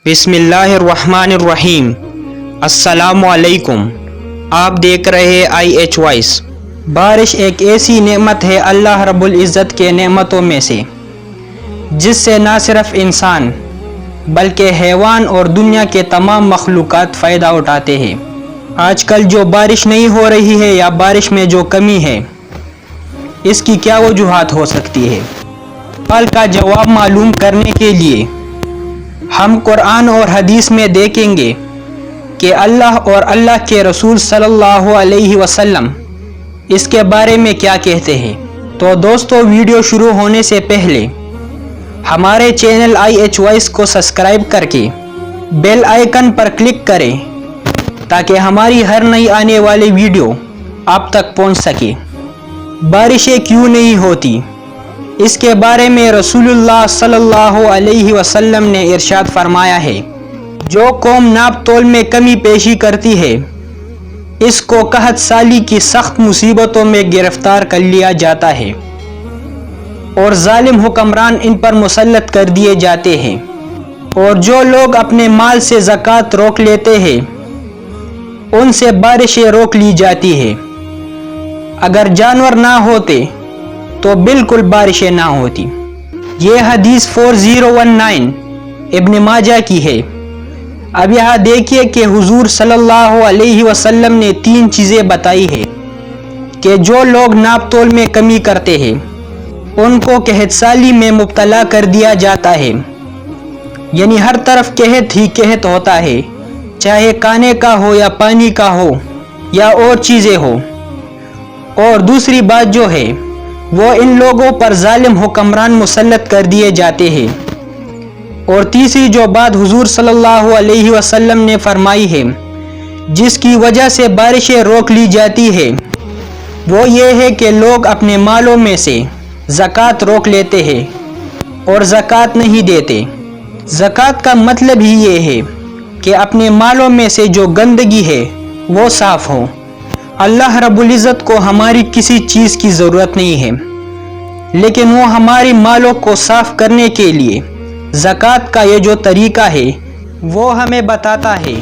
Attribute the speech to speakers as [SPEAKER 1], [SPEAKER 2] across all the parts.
[SPEAKER 1] بسم اللہ الرحمن الرحیم۔ السلام علیکم۔ آپ دیکھ رہے IH وائس۔ بارش ایک ایسی نعمت ہے اللہ رب العزت کے نعمتوں میں سے، جس سے نہ صرف انسان بلکہ حیوان اور دنیا کے تمام مخلوقات فائدہ اٹھاتے ہیں۔ آج کل جو بارش نہیں ہو رہی ہے یا بارش میں جو کمی ہے، اس کی کیا وجوہات ہو سکتی ہے؟ سوال کا جواب معلوم کرنے کے لیے ہم قرآن اور حدیث میں دیکھیں گے کہ اللہ اور اللہ کے رسول صلی اللہ علیہ وسلم اس کے بارے میں کیا کہتے ہیں۔ تو دوستو، ویڈیو شروع ہونے سے پہلے ہمارے چینل IH وائس کو سبسکرائب کر کے بیل آئیکن پر کلک کریں تاکہ ہماری ہر نئی آنے والی ویڈیو آپ تک پہنچ سکے۔ بارشیں کیوں نہیں ہوتی، اس کے بارے میں رسول اللہ صلی اللہ علیہ وسلم نے ارشاد فرمایا ہے، جو قوم ناپ تول میں کمی پیشی کرتی ہے، اس کو قحط سالی کی سخت مصیبتوں میں گرفتار کر لیا جاتا ہے اور ظالم حکمران ان پر مسلط کر دیے جاتے ہیں، اور جو لوگ اپنے مال سے زکوٰۃ روک لیتے ہیں، ان سے بارشیں روک لی جاتی ہے۔ اگر جانور نہ ہوتے تو بالکل بارشیں نہ ہوتی۔ یہ حدیث 4019 ابن ماجہ کی ہے۔ اب یہاں دیکھیے کہ حضور صلی اللہ علیہ وسلم نے 3 چیزیں بتائی ہے کہ جو لوگ ناپ تول میں کمی کرتے ہیں، ان کو قحط سالی میں مبتلا کر دیا جاتا ہے، یعنی ہر طرف قحط ہی قحط ہوتا ہے، چاہے کھانے کا ہو یا پانی کا ہو یا اور چیزیں ہو۔ اور دوسری بات جو ہے، وہ ان لوگوں پر ظالم حکمران مسلط کر دیے جاتے ہیں۔ اور تیسری جو بات حضور صلی اللہ علیہ وسلم نے فرمائی ہے، جس کی وجہ سے بارشیں روک لی جاتی ہے، وہ یہ ہے کہ لوگ اپنے مالوں میں سے زکوٰۃ روک لیتے ہیں اور زکوٰۃ نہیں دیتے۔ زکوٰۃ کا مطلب ہی یہ ہے کہ اپنے مالوں میں سے جو گندگی ہے وہ صاف ہو۔ اللہ رب العزت کو ہماری کسی چیز کی ضرورت نہیں ہے، لیکن وہ ہماری مالوں کو صاف کرنے کے لیے زکوٰۃ کا یہ جو طریقہ ہے وہ ہمیں بتاتا ہے۔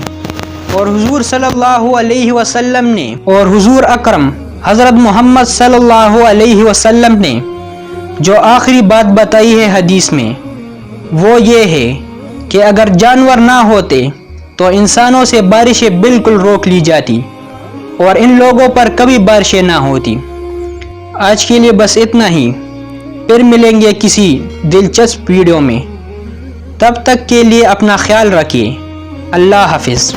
[SPEAKER 1] اور حضور صلی اللہ علیہ وسلم نے اور حضور اکرم حضرت محمد صلی اللہ علیہ وسلم نے جو آخری بات بتائی ہے حدیث میں، وہ یہ ہے کہ اگر جانور نہ ہوتے تو انسانوں سے بارشیں بالکل روک لی جاتی اور ان لوگوں پر کبھی بارشیں نہ ہوتی۔ آج کے لیے بس اتنا ہی، پھر ملیں گے کسی دلچسپ ویڈیو میں۔ تب تک کے لیے اپنا خیال رکھیے۔ اللہ حافظ۔